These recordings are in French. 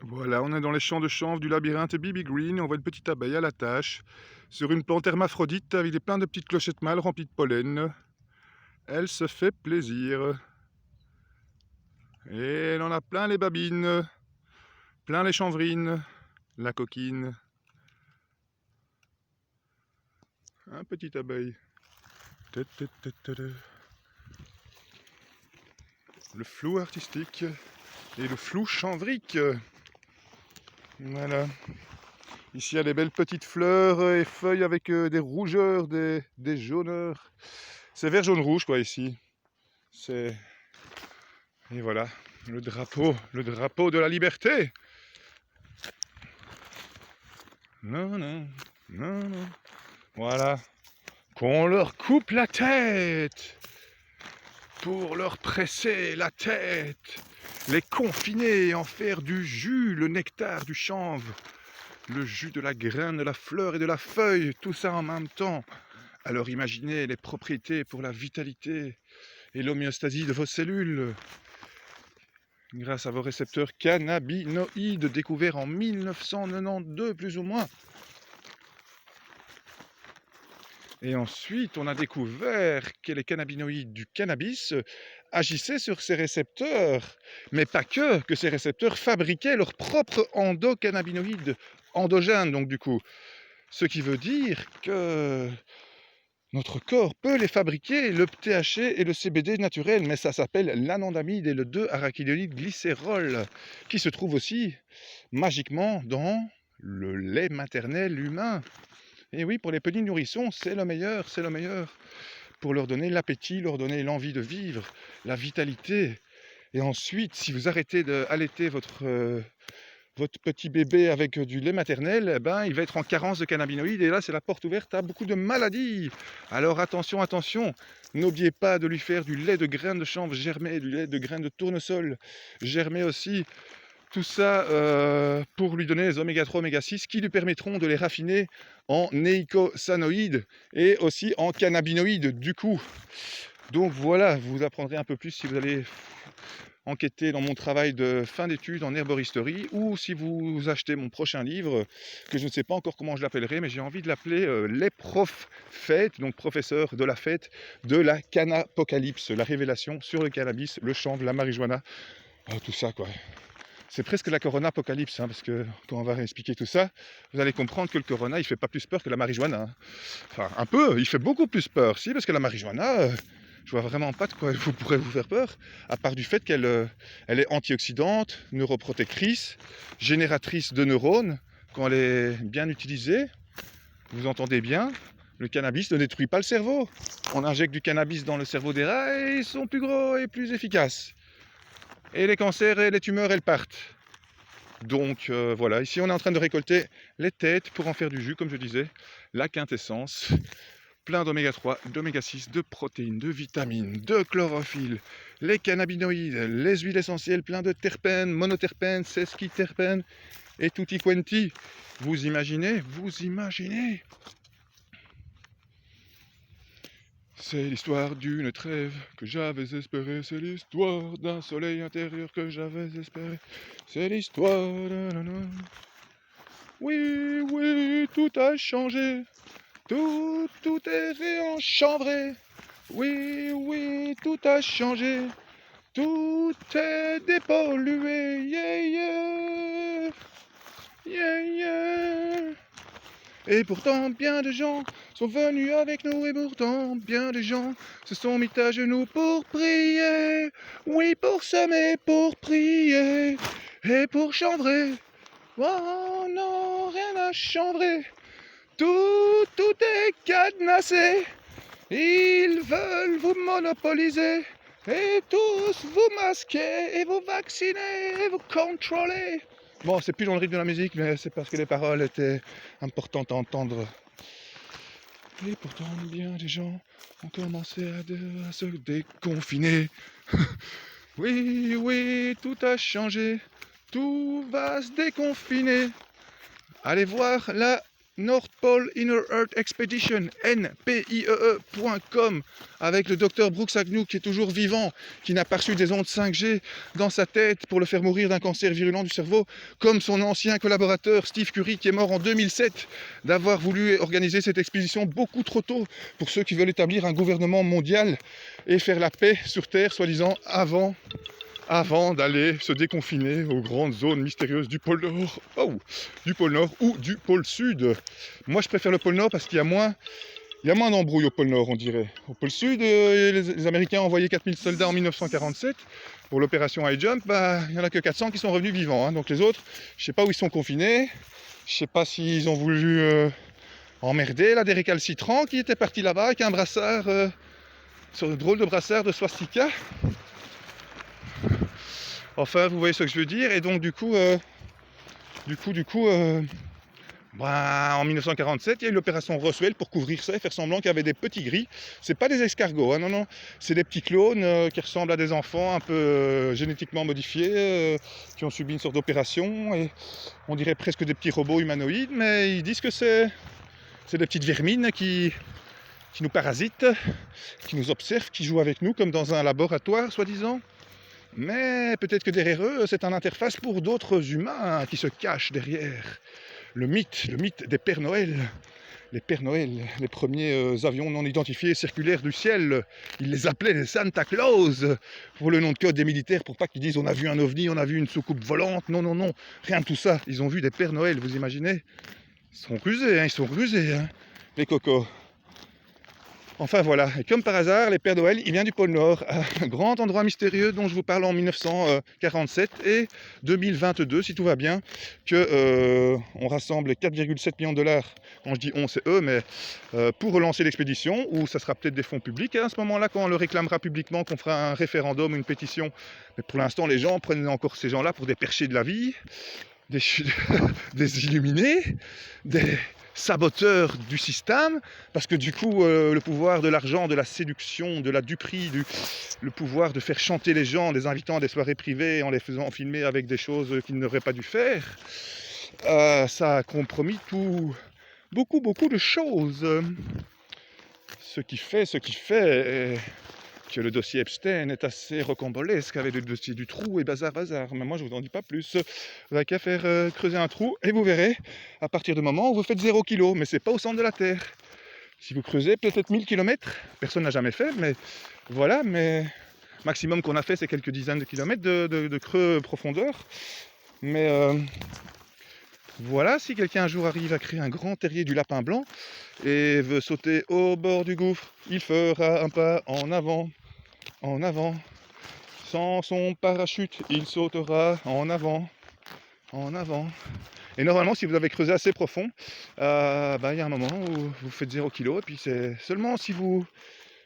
Voilà, on est dans les champs de chanvre du labyrinthe Bibi Green et on voit une petite abeille à la tâche sur une plante hermaphrodite avec plein de petites clochettes mâles remplies de pollen. Elle se fait plaisir. Et elle en a plein les babines, plein les chanvrines, la coquine. Un petite abeille. Le flou artistique et le flou chanvrique. Voilà. Ici, il y a des belles petites fleurs et feuilles avec des rougeurs, des jauneurs. C'est vert, jaune, rouge, quoi, ici. C'est... Et voilà, le drapeau de la liberté. Non, non, non, non. Voilà. Qu'on leur coupe la tête pour leur presser la tête. Les confiner et en faire du jus, le nectar du chanvre. Le jus de la graine, de la fleur et de la feuille, tout ça en même temps. Alors imaginez les propriétés pour la vitalité et l'homéostasie de vos cellules. Grâce à vos récepteurs cannabinoïdes découverts en 1992 plus ou moins. Et ensuite, on a découvert que les cannabinoïdes du cannabis agissaient sur ces récepteurs. Mais pas que ces récepteurs fabriquaient leurs propres endocannabinoïdes endogènes, donc du coup. Ce qui veut dire que notre corps peut les fabriquer, le THC et le CBD naturel, mais ça s'appelle l'anandamide et le 2-arachidonide-glycérol, qui se trouve aussi magiquement dans le lait maternel humain. Et oui, pour les petits nourrissons, c'est le meilleur, c'est le meilleur. Pour leur donner l'appétit, leur donner l'envie de vivre, la vitalité. Et ensuite, si vous arrêtez d'allaiter votre petit bébé avec du lait maternel, eh ben, il va être en carence de cannabinoïdes et là c'est la porte ouverte à beaucoup de maladies. Alors attention, attention, n'oubliez pas de lui faire du lait de graines de chanvre germé, du lait de graines de tournesol germé aussi. Tout ça pour lui donner les oméga 3, oméga 6 qui lui permettront de les raffiner en éicosanoïdes et aussi en cannabinoïdes du coup. Donc voilà, vous apprendrez un peu plus si vous allez enquêter dans mon travail de fin d'études en herboristerie ou si vous achetez mon prochain livre, que je ne sais pas encore comment je l'appellerai, mais j'ai envie de l'appeler Les prophètes, donc professeur de la fête de la cannapocalypse, la révélation sur le cannabis, le chanvre, la marijuana, tout ça quoi. C'est presque la corona apocalypse, hein, parce que quand on va expliquer tout ça, vous allez comprendre que le corona, il fait pas plus peur que la marijuana. Hein. Enfin, un peu, il fait beaucoup plus peur, si, parce que la marijuana, je vois vraiment pas de quoi vous pourrez vous faire peur, à part du fait qu'elle elle est antioxydante, neuroprotectrice, génératrice de neurones, quand elle est bien utilisée, vous entendez bien, le cannabis ne détruit pas le cerveau. On injecte du cannabis dans le cerveau des rats et ils sont plus gros et plus efficaces. Et les cancers et les tumeurs, elles partent. Donc voilà, ici on est en train de récolter les têtes pour en faire du jus, comme je disais, la quintessence, plein d'oméga 3, d'oméga 6, de protéines, de vitamines, de chlorophylle, les cannabinoïdes, les huiles essentielles, plein de terpènes, monoterpènes, sesquiterpènes et tutti quanti. Vous imaginez? Vous imaginez? C'est l'histoire d'une trêve que j'avais espérée, c'est l'histoire d'un soleil intérieur que j'avais espéré, c'est l'histoire... Oui, oui, tout a changé, tout est réenchambré. Oui, oui, tout a changé, tout est dépollué, yeah, yeah, yeah, yeah. Et pourtant bien de gens sont venus avec nous et pourtant bien de gens se sont mis à genoux pour prier. Oui, pour semer, pour prier et pour chambrer. Oh non, rien à chambrer. Tout est cadenassé. Ils veulent vous monopoliser et tous vous masquer et vous vacciner et vous contrôler. Bon, c'est plus dans le rythme de la musique, mais c'est parce que les paroles étaient importantes à entendre. Et pourtant, bien des gens ont commencé à se déconfiner. Oui, oui, tout a changé. Tout va se déconfiner. Allez voir la North Pole Inner Earth Expedition, npiee.com, avec le docteur Brooks Agnew qui est toujours vivant, qui n'a pas reçu des ondes 5G dans sa tête pour le faire mourir d'un cancer virulent du cerveau, comme son ancien collaborateur Steve Curry qui est mort en 2007 d'avoir voulu organiser cette expédition beaucoup trop tôt pour ceux qui veulent établir un gouvernement mondial et faire la paix sur Terre, soi-disant avant d'aller se déconfiner aux grandes zones mystérieuses du pôle Nord, du pôle Nord ou du pôle Sud. Moi, je préfère le pôle Nord parce qu'il y a moins d'embrouilles au pôle Nord, on dirait. Au pôle Sud, les Américains ont envoyé 4000 soldats en 1947 pour l'opération High Jump. Il n'y en a que 400 qui sont revenus vivants. Donc les autres, je ne sais pas où ils sont confinés. Je ne sais pas s'ils ont voulu emmerder là, des récalcitrants qui étaient partis là-bas avec un brassard, sur un drôle de brassard de swastika. Enfin, vous voyez ce que je veux dire. Et donc, du coup, en 1947, il y a eu l'opération Roswell pour couvrir ça et faire semblant qu'il y avait des petits gris. C'est pas des escargots, hein, non, c'est des petits clones qui ressemblent à des enfants un peu génétiquement modifiés, qui ont subi une sorte d'opération. Et on dirait presque des petits robots humanoïdes, mais ils disent que c'est des petites vermines qui nous parasitent, qui nous observent, qui jouent avec nous comme dans un laboratoire, soi-disant. Mais peut-être que derrière eux, c'est une interface pour d'autres humains qui se cachent derrière. Le mythe des Pères Noël. Les Pères Noël, les premiers avions non identifiés circulaires du ciel. Ils les appelaient les Santa Claus, pour le nom de code des militaires, pour pas qu'ils disent on a vu un ovni, on a vu une soucoupe volante. Non, rien de tout ça. Ils ont vu des Pères Noël, vous imaginez? Ils sont rusés, les cocos. Enfin voilà, et comme par hasard, les Pères Noël, il vient du pôle Nord, un grand endroit mystérieux dont je vous parle en 1947 et 2022, si tout va bien, que on rassemble 4,7 millions de dollars, quand je dis on, c'est eux, mais pour relancer l'expédition, où ça sera peut-être des fonds publics, à ce moment-là, quand on le réclamera publiquement, qu'on fera un référendum, une pétition. Mais pour l'instant, les gens prennent encore ces gens-là pour des perchés de la vie, des illuminés, des saboteurs du système, parce que du coup, le pouvoir de l'argent, de la séduction, de la duperie, le pouvoir de faire chanter les gens en les invitant à des soirées privées, en les faisant filmer avec des choses qu'ils n'auraient pas dû faire, ça a compromis beaucoup de choses. Ce qui fait que le dossier Epstein est assez rocambolesque avec le dossier du trou et bazar. Mais moi, je vous en dis pas plus. Vous n'avez qu'à faire creuser un trou et vous verrez, à partir du moment où vous faites 0 kg, mais c'est pas au centre de la Terre. Si vous creusez peut-être 1000 km, personne n'a jamais fait, mais voilà, mais maximum qu'on a fait, c'est quelques dizaines de kilomètres de creux profondeur. Mais voilà, si quelqu'un un jour arrive à créer un grand terrier du lapin blanc et veut sauter au bord du gouffre, il fera un pas en avant. Sans son parachute, il sautera en avant. Et normalement, si vous avez creusé assez profond, il y a un moment où vous faites 0 kg, et puis c'est seulement si vous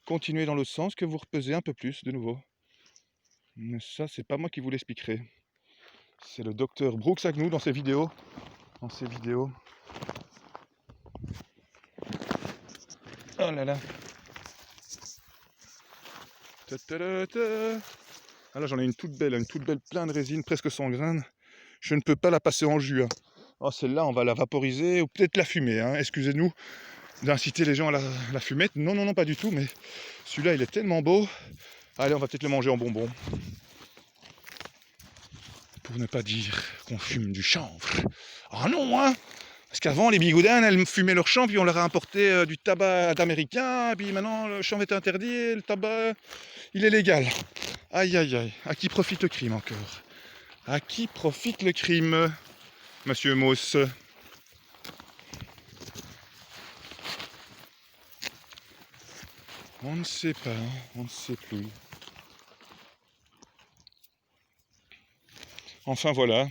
continuez dans l'autre sens que vous repesez un peu plus de nouveau. Mais ça, c'est pas moi qui vous l'expliquerai. C'est le docteur Brooks Agnew dans ses vidéos. Oh là là. Ah là, j'en ai une toute belle plein de résine, presque sans graines. Je ne peux pas la passer en jus. Oh, celle-là, on va la vaporiser ou peut-être la fumer. Excusez-nous d'inciter les gens à la fumette. Non, pas du tout. Mais celui-là, il est tellement beau. Allez, on va peut-être le manger en bonbons. Pour ne pas dire qu'on fume du chanvre. Ah non, parce qu'avant, les bigoudins, elles fumaient leur chanvre, puis on leur a importé du tabac d'américain, puis maintenant, le chanvre est interdit et le tabac, il est légal. Aïe. À qui profite le crime encore? À qui profite le crime, monsieur Mauss? On ne sait pas, on ne sait plus. Enfin voilà,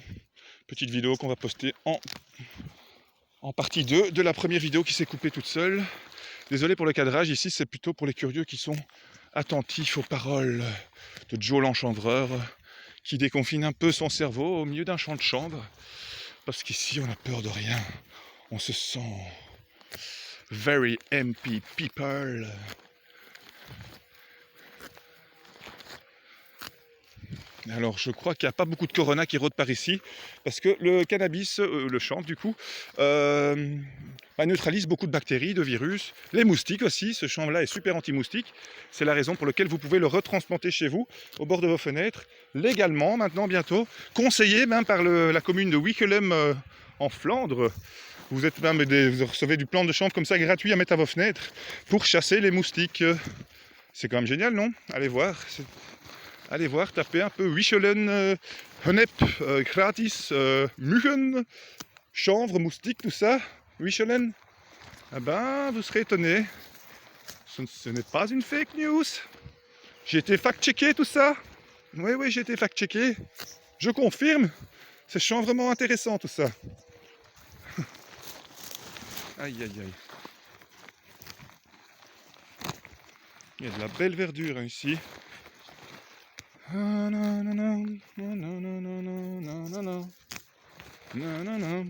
petite vidéo qu'on va poster en partie 2 de la première vidéo qui s'est coupée toute seule. Désolé pour le cadrage, ici c'est plutôt pour les curieux qui sont attentifs aux paroles de Joe l'Enchanvreur, qui déconfine un peu son cerveau au milieu d'un champ de chanvre. Parce qu'ici on a peur de rien, on se sent very MP people. Alors, je crois qu'il n'y a pas beaucoup de corona qui rôdent par ici, parce que le cannabis, le chanvre du coup, neutralise beaucoup de bactéries, de virus, les moustiques aussi. Ce chanvre-là est super anti-moustique. C'est la raison pour laquelle vous pouvez le retransplanter chez vous, au bord de vos fenêtres, légalement maintenant, bientôt, conseillé même par la commune de Wickelum en Flandre. Vous recevez du plant de chanvre comme ça gratuit à mettre à vos fenêtres pour chasser les moustiques. C'est quand même génial, non? Allez voir. Allez voir, tapez un peu Wichelen, Hennep, gratis, Muggen, chanvre, moustique, tout ça. Wichelen. Ah ben, vous serez étonné. Ce n'est pas une fake news. J'ai été fact-checké tout ça. Oui, j'ai été fact-checké. Je confirme. C'est chanvrement intéressant tout ça. Aïe, aïe, aïe. Il y a de la belle verdure hein, ici. Ah, non, non, non, non, non, non, non, non, non, non, non, non, non.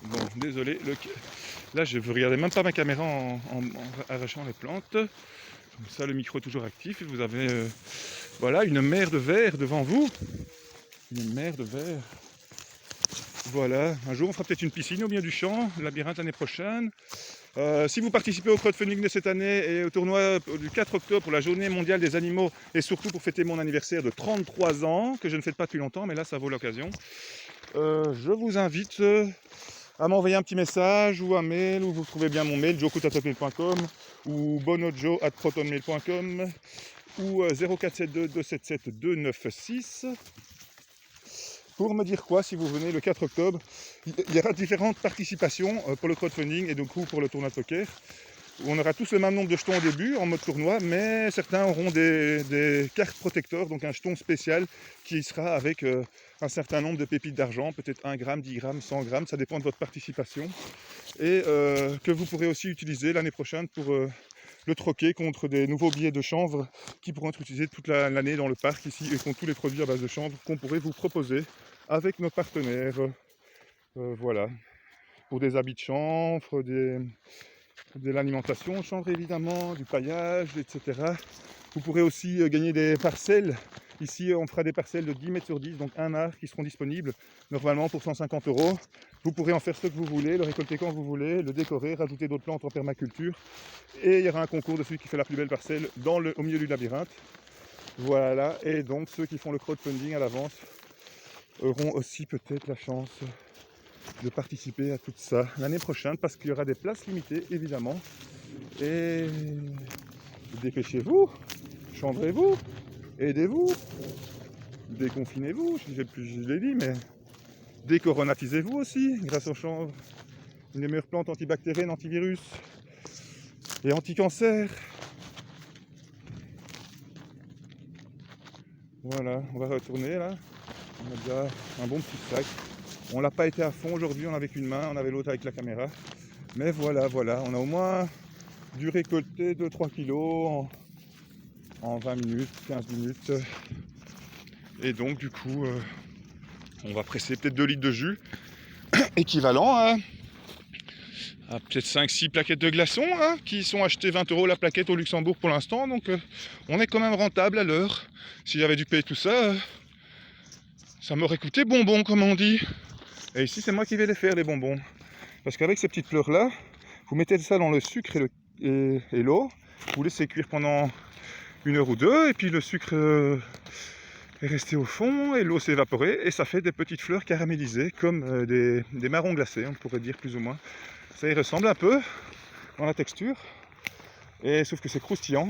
Bon, désolé, là je ne regardais même pas ma caméra en arrachant les plantes. Comme ça le micro est toujours actif et vous avez voilà une mer de verre devant vous. Une mer de verre. Voilà, un jour on fera peut-être une piscine au milieu du champ, labyrinthe l'année prochaine. Si vous participez au crowdfunding de cette année et au tournoi du 4 octobre pour la journée mondiale des animaux et surtout pour fêter mon anniversaire de 33 ans, que je ne fête pas depuis longtemps mais là ça vaut l'occasion, je vous invite à m'envoyer un petit message ou un mail, où vous trouvez bien mon mail, joe@hotmail.com ou bonojo@protonmail.com ou 0472 277 296 pour me dire quoi si vous venez le 4 octobre. Il y aura différentes participations pour le crowdfunding et du coup pour le tournoi de poker. On aura tous le même nombre de jetons au début en mode tournoi, mais certains auront des cartes protecteurs, donc un jeton spécial qui sera avec un certain nombre de pépites d'argent, peut-être 1 gramme, 10 grammes, 100 grammes, ça dépend de votre participation. Et que vous pourrez aussi utiliser l'année prochaine pour le troquer contre des nouveaux billets de chanvre qui pourront être utilisés toute l'année dans le parc ici et contre tous les produits à base de chanvre qu'on pourrait vous proposer avec nos partenaires. Voilà, pour des habits de chanvre, de l'alimentation chanvre évidemment, du paillage, etc. Vous pourrez aussi gagner des parcelles. Ici, on fera des parcelles de 10 mètres sur 10, donc un art qui seront disponibles normalement pour 150 €. Vous pourrez en faire ce que vous voulez, le récolter quand vous voulez, le décorer, rajouter d'autres plantes en permaculture. Et il y aura un concours de celui qui fait la plus belle parcelle au milieu du labyrinthe. Voilà, et donc ceux qui font le crowdfunding à l'avance auront aussi peut-être la chance de participer à tout ça l'année prochaine parce qu'il y aura des places limitées évidemment. Et dépêchez-vous, chanvrez-vous, aidez-vous, déconfinez-vous, je l'ai dit, mais décoronatisez-vous aussi grâce au chanvre. Une des meilleures plantes antibactériennes, antivirus et anti-cancer. Voilà, on va retourner là. On a déjà un bon petit sac. On l'a pas été à fond aujourd'hui, on avait qu'une main, on avait l'autre avec la caméra. Mais voilà, on a au moins dû récolter 2-3 kilos en 20 minutes, 15 minutes. Et donc du coup, on va presser peut-être 2 litres de jus, équivalent à peut-être 5-6 plaquettes de glaçons, hein, qui sont achetées 20 € la plaquette au Luxembourg pour l'instant. Donc on est quand même rentable à l'heure. Si j'avais dû payer tout ça, ça m'aurait coûté bonbon comme on dit. Et ici c'est moi qui vais les faire les bonbons. Parce qu'avec ces petites fleurs là, vous mettez ça dans le sucre et l'eau, vous laissez cuire pendant 1 heure ou 2, et puis le sucre est resté au fond et l'eau s'est évaporée et ça fait des petites fleurs caramélisées comme des marrons glacés, on pourrait dire plus ou moins. Ça y ressemble un peu dans la texture, et sauf que c'est croustillant.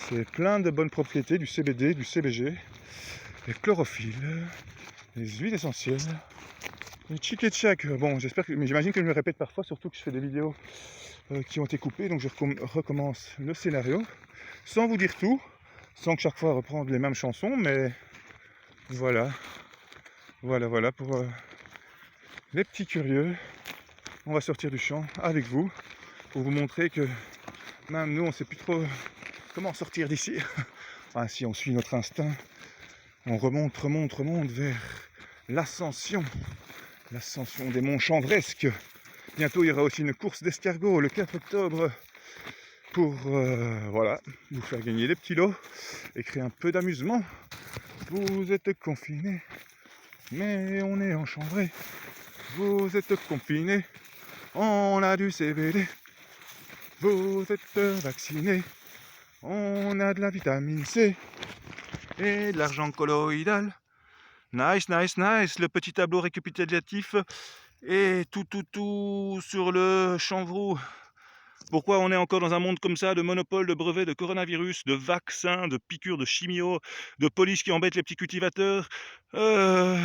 C'est plein de bonnes propriétés, du CBD, du CBG, des chlorophylles, des huiles essentielles, des chic et tchac. Bon, mais j'imagine que je me répète parfois, surtout que je fais des vidéos qui ont été coupées, donc je recommence le scénario sans vous dire tout, sans que chaque fois reprendre les mêmes chansons, mais voilà pour les petits curieux. On va sortir du champ avec vous pour vous montrer que même nous on sait plus trop comment sortir d'ici. Ah, si on suit notre instinct, on remonte vers l'ascension des monts chanvresques. Bientôt il y aura aussi une course d'escargots le 4 octobre pour voilà, vous faire gagner des petits lots et créer un peu d'amusement. Vous êtes confinés, mais on est enchambrés. Vous êtes confinés, on a du CBD. Vous êtes vaccinés, on a de la vitamine C et de l'argent colloïdal. Nice, nice, nice. Le petit tableau récapitulatif et tout sur le chanvre. Pourquoi on est encore dans un monde comme ça, de monopole, de brevets, de coronavirus, de vaccins, de piqûres, de chimio, de police qui embêtent les petits cultivateurs, de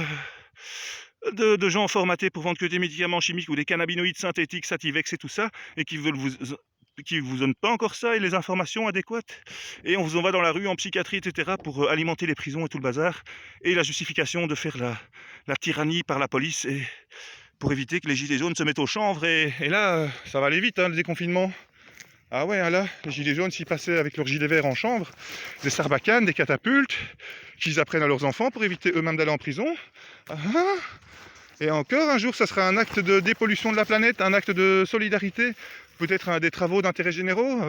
gens formatés pour vendre que des médicaments chimiques ou des cannabinoïdes synthétiques, Sativex et tout ça, et qui vous donnent pas encore ça et les informations adéquates. Et on vous envoie dans la rue en psychiatrie, etc. pour alimenter les prisons et tout le bazar. Et la justification de faire la tyrannie par la police et pour éviter que les gilets jaunes se mettent au chanvre. Et là, ça va aller vite, hein, le déconfinement. Ah ouais, hein, là, les gilets jaunes, s'ils passaient avec leurs gilets verts en chanvre, des sarbacanes, des catapultes, qu'ils apprennent à leurs enfants pour éviter eux-mêmes d'aller en prison. Et encore un jour, ça sera un acte de dépollution de la planète, un acte de solidarité, peut-être des travaux d'intérêt généraux,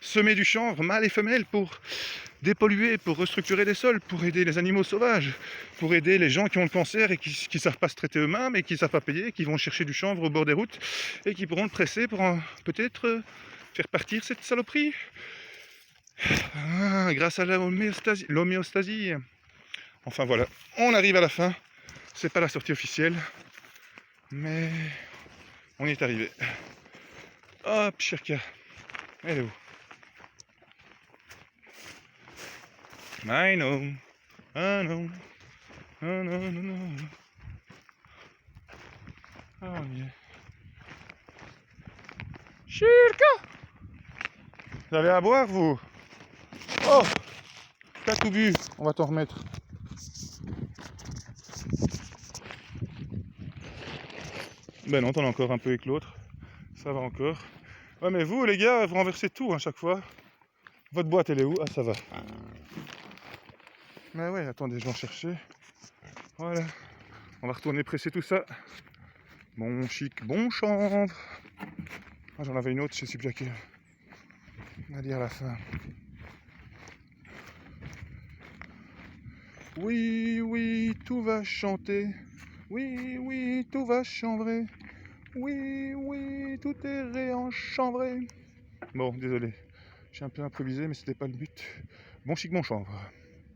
semer du chanvre, mâles et femelles, pour dépolluer, pour restructurer des sols, pour aider les animaux sauvages, pour aider les gens qui ont le cancer et qui ne savent pas se traiter eux-mêmes et qui ne savent pas payer, qui vont chercher du chanvre au bord des routes et qui pourront le presser pour peut-être faire partir cette saloperie. Grâce à l'homéostasie. Enfin voilà, on arrive à la fin. C'est pas la sortie officielle, mais on y est arrivé. Hop, Shirka, elle est où? I know, I know, I know, I know. Ah, on y est. Shirka! Vous avez à boire, vous? Oh! T'as tout bu, on va t'en remettre. Ben non, t'en as encore un peu avec l'autre. Ça va encore. Ouais, mais vous, les gars, vous renversez tout à chaque fois. Votre boîte, elle est où? Ah, ça va. Mais ouais, attendez, je vais en chercher. Voilà. On va retourner presser tout ça. Bon chic, bon chanvre. Ah, j'en avais une autre, je sais plus laquelle. On va dire à la fin. Oui, oui, tout va chanter. Oui, oui, tout va chambrer. Oui, oui, tout est réenchambré. Bon, désolé. J'ai un peu improvisé, mais c'était pas le but. Bon chic, bon chanvre.